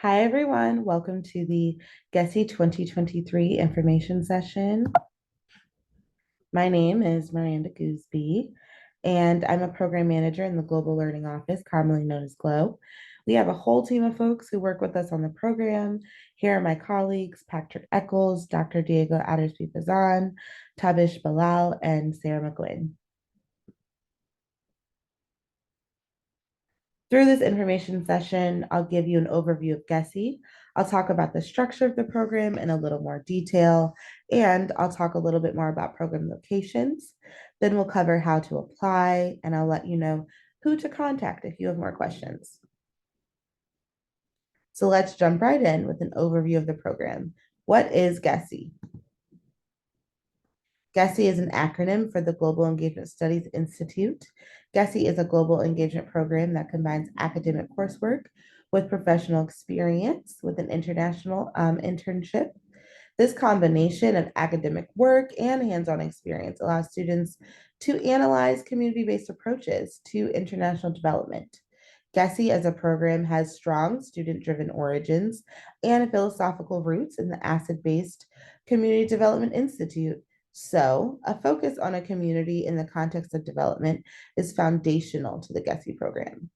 Hi, everyone. Welcome to the GESI 2023 information session. My name is Miranda Gooseby, and I'm a program manager in the Global Learning Office, commonly known as GLOW. We have a whole team of folks who work with us on the program. Here are my colleagues, Patrick Eccles, Dr. Diego Adersby-Bazan, Tabish Bilal, and Sarah McGuinn. Through this information session, I'll give you an overview of GESI. I'll talk about the structure of the program in a little more detail, and I'll talk a little bit more about program locations. Then we'll cover how to apply, and I'll let you know who to contact if you have more questions. So let's jump right in with an overview of the program. What is GESI? GESI is an acronym for the Global Engagement Studies Institute. GESI is a global engagement program that combines academic coursework with professional experience with an international internship. This combination of academic work and hands-on experience allows students to analyze community-based approaches to international development. GESI as a program has strong student-driven origins and philosophical roots in the asset-based Community Development Institute. So, a focus on a community in the context of development is foundational to the GESI program.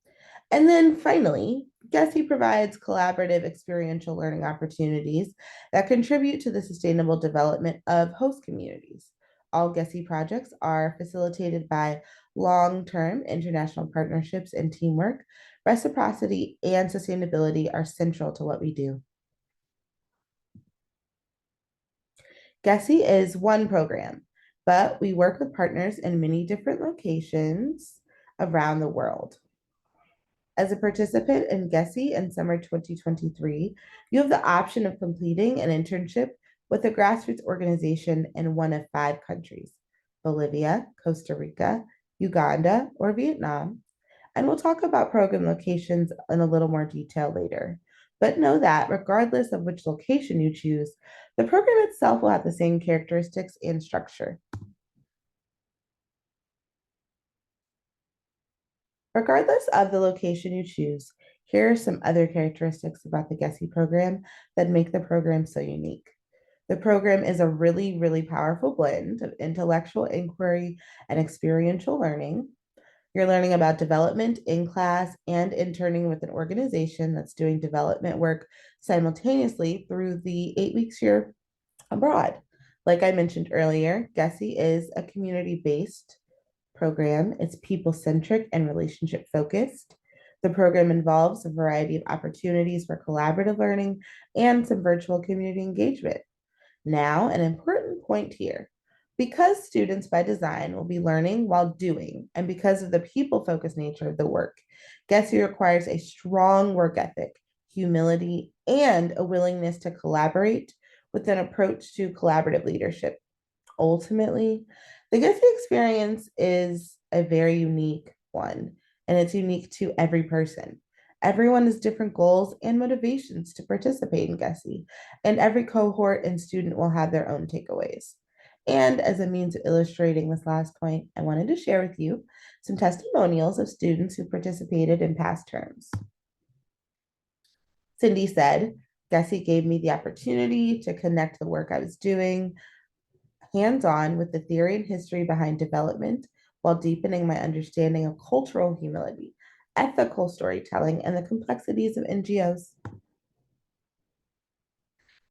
And then finally, GESI provides collaborative experiential learning opportunities that contribute to the sustainable development of host communities. All GESI projects are facilitated by long-term international partnerships and teamwork. Reciprocity and sustainability are central to what we do. GESI is one program, but we work with partners in many different locations around the world. As a participant in GESI in summer 2023, you have the option of completing an internship with a grassroots organization in one of 5 countries: Bolivia, Costa Rica, Uganda, or Vietnam. And we'll talk about program locations in a little more detail later. But know that regardless of which location you choose, the program itself will have the same characteristics and structure. Regardless of the location you choose, here are some other characteristics about the GESI program that make the program so unique. The program is a really, really powerful blend of intellectual inquiry and experiential learning. You're learning about development in class and interning with an organization that's doing development work simultaneously through the 8 weeks you're abroad. Like I mentioned earlier, GESI is a community-based program. It's people-centric and relationship-focused. The program involves a variety of opportunities for collaborative learning and some virtual community engagement. Now, an important point here. Because students by design will be learning while doing, and because of the people-focused nature of the work, GESI requires a strong work ethic, humility, and a willingness to collaborate with an approach to collaborative leadership. Ultimately, the GESI experience is a very unique one, and it's unique to every person. Everyone has different goals and motivations to participate in GESI, and every cohort and student will have their own takeaways. And as a means of illustrating this last point, I wanted to share with you some testimonials of students who participated in past terms. Cindy said, GESI gave me the opportunity to connect the work I was doing hands-on with the theory and history behind development while deepening my understanding of cultural humility, ethical storytelling, and the complexities of NGOs.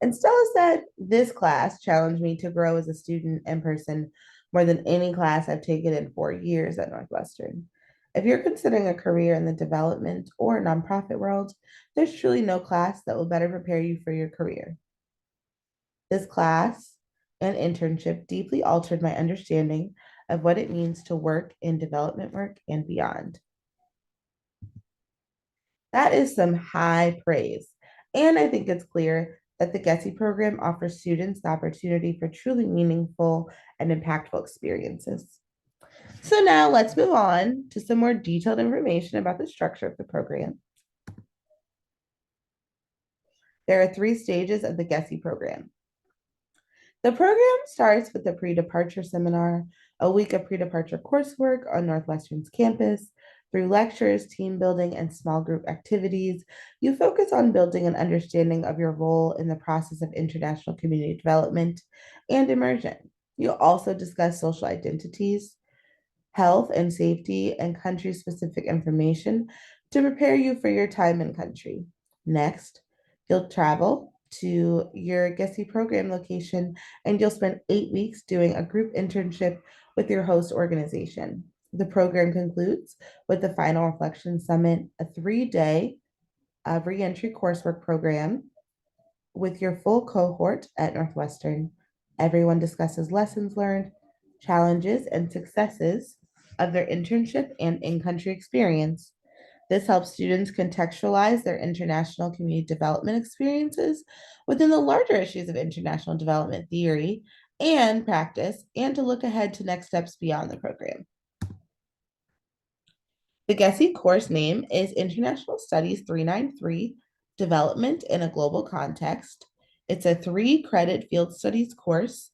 And Stella said, this class challenged me to grow as a student and person more than any class I've taken in 4 years at Northwestern. If you're considering a career in the development or nonprofit world, there's truly no class that will better prepare you for your career. This class and internship deeply altered my understanding of what it means to work in development work and beyond. That is some high praise. And I think it's clear that the GESI program offers students the opportunity for truly meaningful and impactful experiences. So now let's move on to some more detailed information about the structure of the program. There are 3 stages of the GESI program. The program starts with the pre-departure seminar, a week of pre-departure coursework on Northwestern's campus. Through lectures, team building, and small group activities, you focus on building an understanding of your role in the process of international community development and immersion. You'll also discuss social identities, health and safety, and country specific information to prepare you for your time in country. Next, you'll travel to your GESI program location and you'll spend 8 weeks doing a group internship with your host organization. The program concludes with the Final Reflection Summit, a 3 day reentry coursework program with your full cohort at Northwestern. Everyone discusses lessons learned, challenges, and successes of their internship and in country experience. This helps students contextualize their international community development experiences within the larger issues of international development theory and practice, and to look ahead to next steps beyond the program. The GESI course name is International Studies 393 Development in a Global Context. It's a 3 credit field studies course.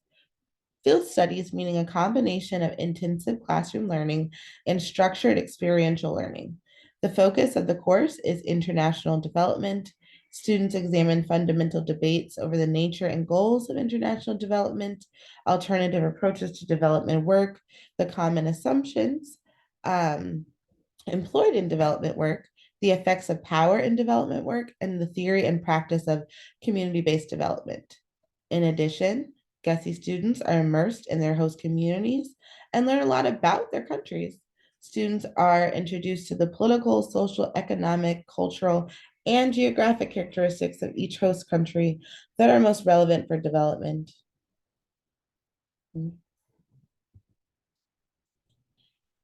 Field studies meaning a combination of intensive classroom learning and structured experiential learning. The focus of the course is international development. Students examine fundamental debates over the nature and goals of international development, alternative approaches to development work, the common assumptions employed in development work, the effects of power in development work, and the theory and practice of community based development. In addition, GESI students are immersed in their host communities and learn a lot about their countries. Students are introduced to the political, social, economic, cultural, and geographic characteristics of each host country that are most relevant for development.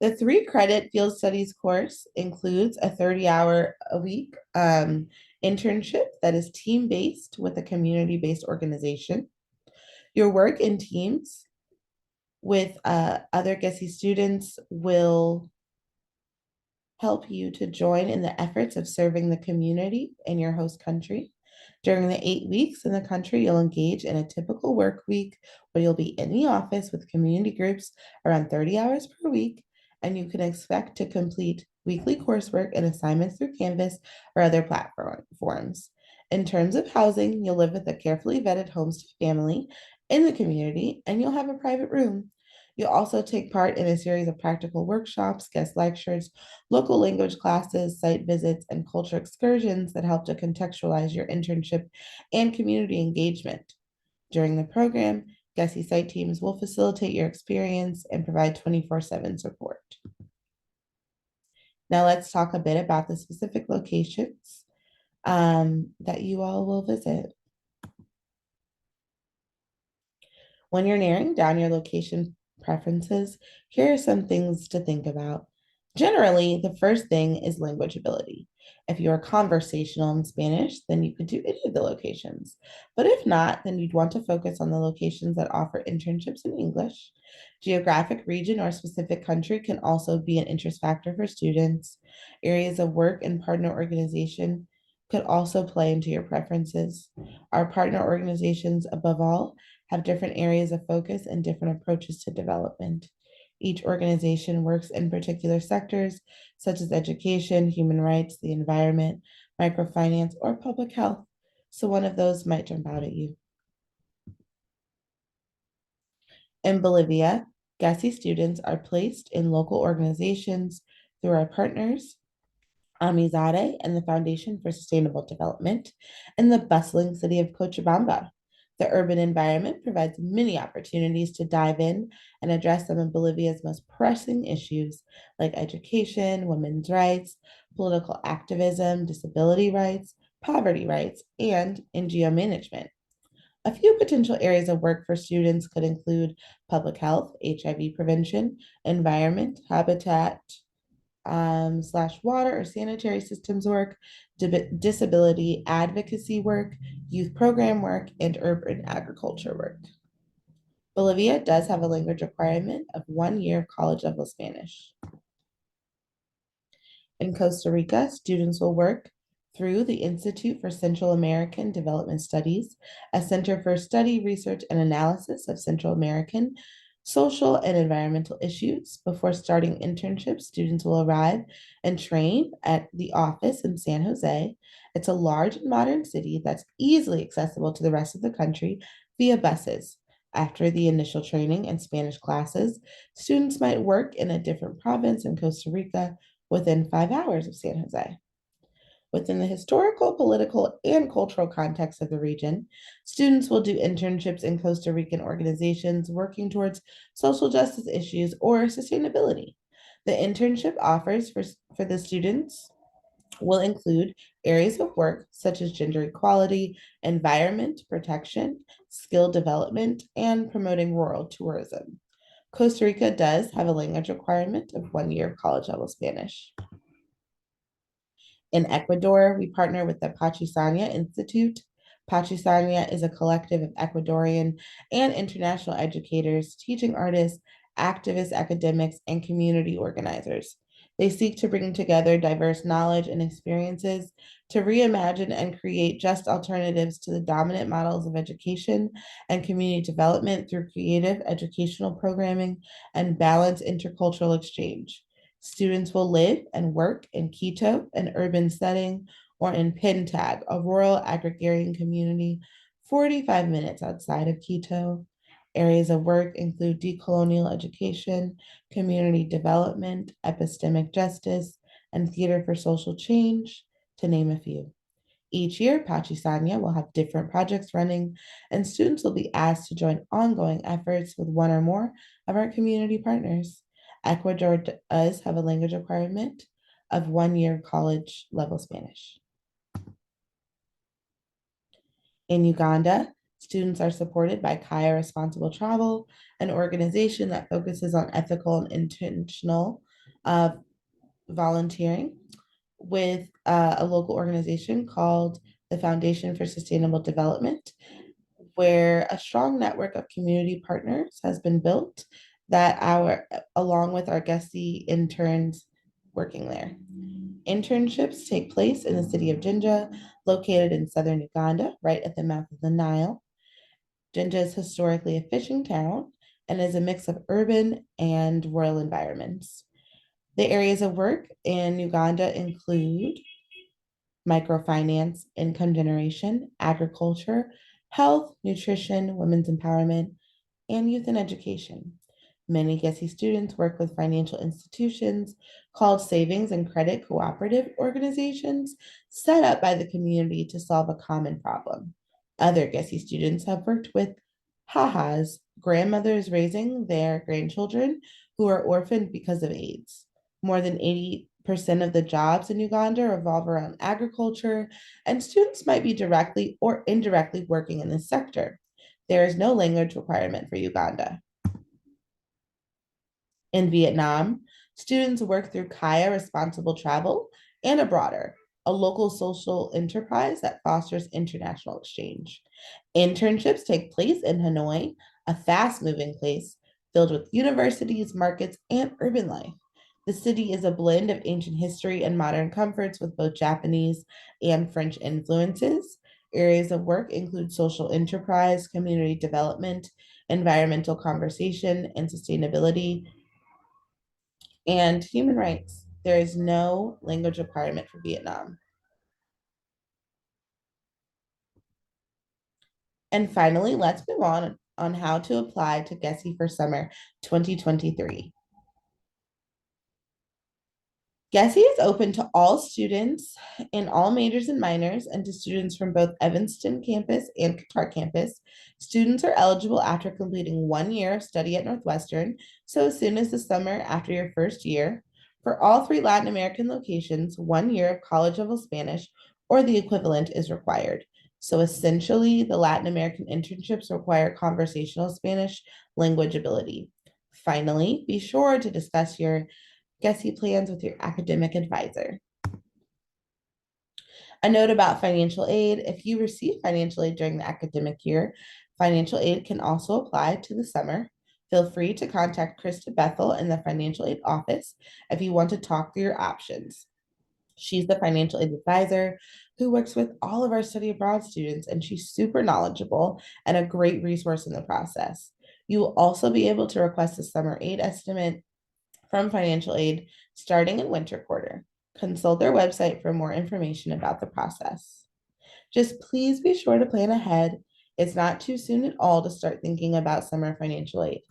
The 3 credit field studies course includes a 30-hour a week internship that is team based with a community based organization. Your work in teams with other GESI students will help you to join in the efforts of serving the community in your host country. During the 8 weeks in the country, you'll engage in a typical work week where you'll be in the office with community groups around 30 hours per week, and you can expect to complete weekly coursework and assignments through Canvas or other platforms. In terms of housing, you'll live with a carefully vetted host family in the community, and you'll have a private room. You'll also take part in a series of practical workshops, guest lectures, local language classes, site visits, and culture excursions that help to contextualize your internship and community engagement. During the program, GESI site teams will facilitate your experience and provide 24/7 support. Now let's talk a bit about the specific locations that you all will visit. When you're narrowing down your location preferences, here are some things to think about. Generally, the first thing is language ability. If you're conversational in Spanish, then you could do any of the locations. But if not, then you'd want to focus on the locations that offer internships in English. Geographic region or specific country can also be an interest factor for students. Areas of work and partner organization could also play into your preferences. Our partner organizations, above all, have different areas of focus and different approaches to development. Each organization works in particular sectors such as education, human rights, the environment, microfinance, or public health. So one of those might jump out at you. In Bolivia, GESI students are placed in local organizations through our partners, Amizade and the Foundation for Sustainable Development in the bustling city of Cochabamba. The urban environment provides many opportunities to dive in and address some of Bolivia's most pressing issues like education, women's rights, political activism, disability rights, poverty rights, and NGO management. A few potential areas of work for students could include public health, HIV prevention, environment, habitat, slash water or sanitary systems work, disability advocacy work, youth program work, and urban agriculture work. Bolivia does have a language requirement of 1 year of college level Spanish. In Costa Rica, students will work through the Institute for Central American Development Studies, a center for study, research, and analysis of Central American social and environmental issues. Before starting internships, students will arrive and train at the office in San Jose. It's a large and modern city that's easily accessible to the rest of the country via buses. After the initial training and Spanish classes, students might work in a different province in Costa Rica within 5 hours of San Jose. Within the historical, political, and cultural context of the region, students will do internships in Costa Rican organizations working towards social justice issues or sustainability. The internship offers for the students will include areas of work such as gender equality, environment protection, skill development, and promoting rural tourism. Costa Rica does have a language requirement of 1 year of college level Spanish. In Ecuador, we partner with the Pachysania Institute. Pachysania is a collective of Ecuadorian and international educators, teaching artists, activists, academics, and community organizers. They seek to bring together diverse knowledge and experiences to reimagine and create just alternatives to the dominant models of education and community development through creative educational programming and balanced intercultural exchange. Students will live and work in Quito, an urban setting, or in Pintag, a rural agrarian community 45 minutes outside of Quito. Areas of work include decolonial education, community development, epistemic justice, and theater for social change, to name a few. Each year, Pachisanya will have different projects running, and students will be asked to join ongoing efforts with one or more of our community partners. Ecuador does have a language requirement of 1 year college level Spanish. In Uganda, students are supported by Kaya Responsible Travel, an organization that focuses on ethical and intentional uh, volunteering with a local organization called the Foundation for Sustainable Development, where a strong network of community partners has been built that along with our GESI interns working there. Internships take place in the city of Jinja, located in southern Uganda, right at the mouth of the Nile. Jinja is historically a fishing town and is a mix of urban and rural environments. The areas of work in Uganda include microfinance, income generation, agriculture, health, nutrition, women's empowerment, and youth and education. Many GESI students work with financial institutions called savings and credit cooperative organizations set up by the community to solve a common problem. Other GESI students have worked with HAHAs, grandmothers raising their grandchildren who are orphaned because of AIDS. More than 80% of the jobs in Uganda revolve around agriculture, and students might be directly or indirectly working in this sector. There is no language requirement for Uganda. In Vietnam, students work through Kaya Responsible Travel and Abroader, a local social enterprise that fosters international exchange. Internships take place in Hanoi, a fast moving place filled with universities, markets, and urban life. The city is a blend of ancient history and modern comforts with both Japanese and French influences. Areas of work include social enterprise, community development, environmental conversation, and sustainability, and human rights. There is no language requirement for Vietnam. And finally, let's move on how to apply to GESI for summer 2023. GESI is open to all students in all majors and minors and to students from both Evanston campus and Qatar campus. Students are eligible after completing 1 year of study at Northwestern, so as soon as the summer after your first year. For all three Latin American locations, 1 year of college level Spanish or the equivalent is required. So essentially, the Latin American internships require conversational Spanish language ability. Finally, be sure to discuss your GESI plans with your academic advisor. A note about financial aid. If you receive financial aid during the academic year, financial aid can also apply to the summer. Feel free to contact Krista Bethel in the financial aid office if you want to talk through your options. She's the financial aid advisor who works with all of our study abroad students, and she's super knowledgeable and a great resource in the process. You will also be able to request a summer aid estimate from financial aid starting in winter quarter. Consult their website for more information about the process. Just please be sure to plan ahead. It's not too soon at all to start thinking about summer financial aid.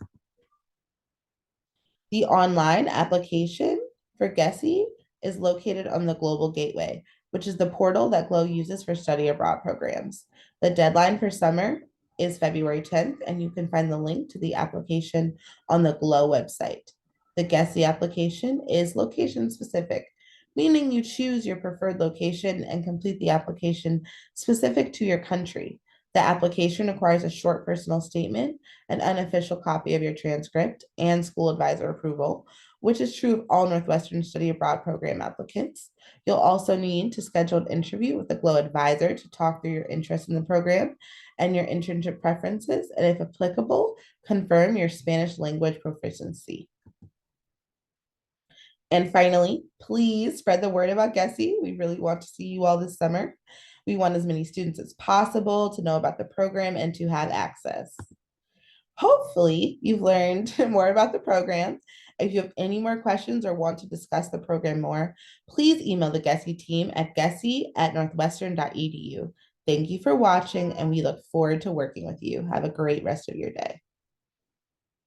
The online application for GESI is located on the Global Gateway, which is the portal that GLOW uses for study abroad programs. The deadline for summer is February 10th, and you can find the link to the application on the GLOW website. The GESI application is location specific, meaning you choose your preferred location and complete the application specific to your country. The application requires a short personal statement, an unofficial copy of your transcript, and school advisor approval, which is true of all Northwestern Study Abroad program applicants. You'll also need to schedule an interview with the GLOW advisor to talk through your interest in the program and your internship preferences, and if applicable, confirm your Spanish language proficiency. And finally, please spread the word about GESI. We really want to see you all this summer. We want as many students as possible to know about the program and to have access. Hopefully, you've learned more about the program. If you have any more questions or want to discuss the program more, please email the GESI team at gesi@northwestern.edu. Thank you for watching, and we look forward to working with you. Have a great rest of your day.